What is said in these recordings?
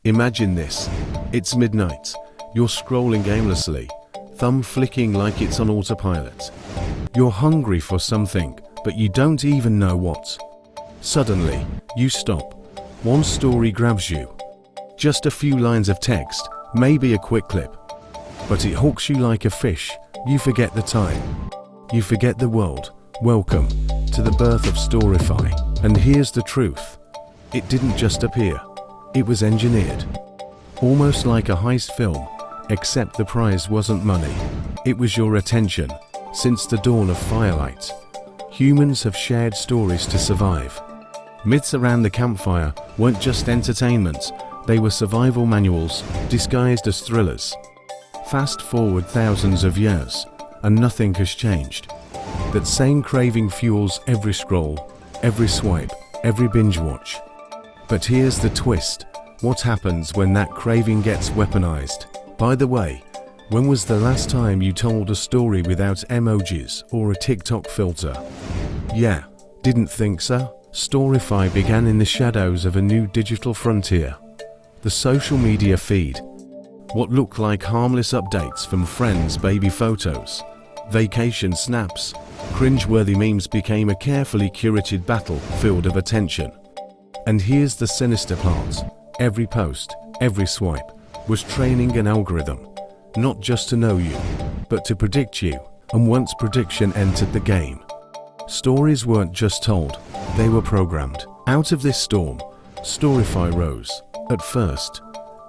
Imagine this. It's midnight. You're scrolling aimlessly, thumb flicking like it's on autopilot. You're hungry for something, but you don't even know what. Suddenly, you stop. One story grabs you. Just a few lines of text, maybe a quick clip. But it hooks you like a fish. You forget the time. You forget the world. Welcome to the birth of Storify. And here's the truth. It didn't just appear. It was engineered. Almost like a heist film, except the prize wasn't money. It was your attention. Since the dawn of firelight, humans have shared stories to survive. Myths around the campfire weren't just entertainment, they were survival manuals disguised as thrillers. Fast forward thousands of years, and nothing has changed. That same craving fuels every scroll, every swipe, every binge watch. But here's the twist. What happens when that craving gets weaponized? By the way, when was the last time you told a story without emojis or a TikTok filter? Yeah, didn't think so? Storify began in the shadows of a new digital frontier. The social media feed. What looked like harmless updates from friends' baby photos, vacation snaps, cringeworthy memes became a carefully curated battlefield of attention. And here's the sinister part. Every post, every swipe, was training an algorithm. Not just to know you, but to predict you. And once prediction entered the game, stories weren't just told, they were programmed. Out of this storm, Storify rose. At first,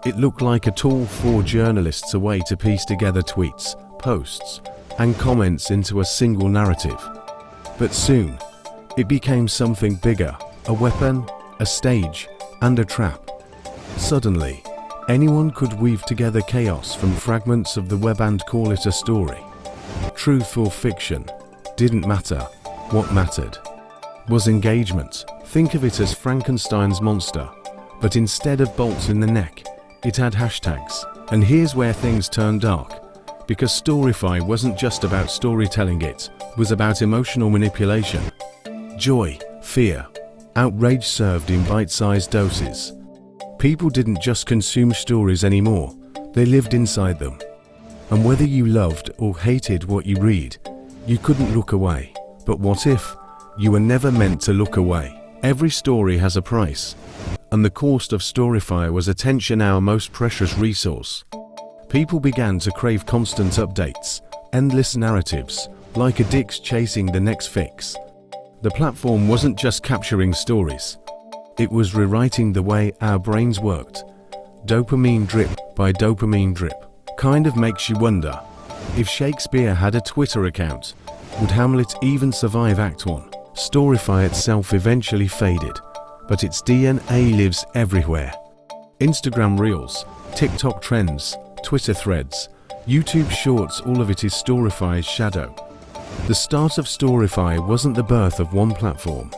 it looked like a tool for journalists, a way to piece together tweets, posts, and comments into a single narrative. But soon, it became something bigger, a weapon, a stage, and a trap. Suddenly, anyone could weave together chaos from fragments of the web and call it a story. Truth or fiction didn't matter. What mattered was engagement. Think of it as Frankenstein's monster, but instead of bolts in the neck, it had hashtags. And here's where things turned dark, because Storify wasn't just about storytelling, it was about emotional manipulation. Joy, fear, outrage served in bite-sized doses. People didn't just consume stories anymore, they lived inside them. And whether you loved or hated what you read, you couldn't look away. But what if you were never meant to look away? Every story has a price, and the cost of Storify was attention, our most precious resource. People began to crave constant updates, endless narratives, like addicts chasing the next fix. The platform wasn't just capturing stories, it was rewriting the way our brains worked. Dopamine drip by dopamine drip. Kind of makes you wonder, if Shakespeare had a Twitter account, would Hamlet even survive Act 1? Storify itself eventually faded, but its DNA lives everywhere. Instagram Reels, TikTok trends, Twitter threads, YouTube Shorts, all of it is Storify's shadow. The start of Storify wasn't the birth of one platform.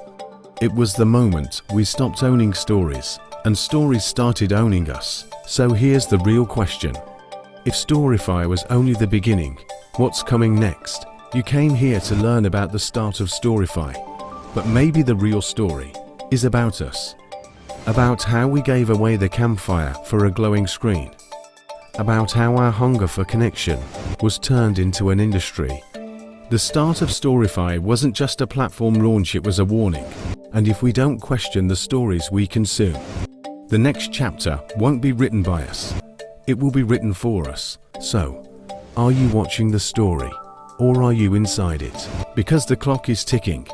It was the moment we stopped owning stories, and stories started owning us. So here's the real question. If Storify was only the beginning, what's coming next? You came here to learn about the start of Storify, but maybe the real story is about us. About how we gave away the campfire for a glowing screen. About how our hunger for connection was turned into an industry. The start of Storify wasn't just a platform launch, it was a warning. And if we don't question the stories we consume, the next chapter won't be written by us. It will be written for us. So, are you watching the story? Or are you inside it? Because the clock is ticking.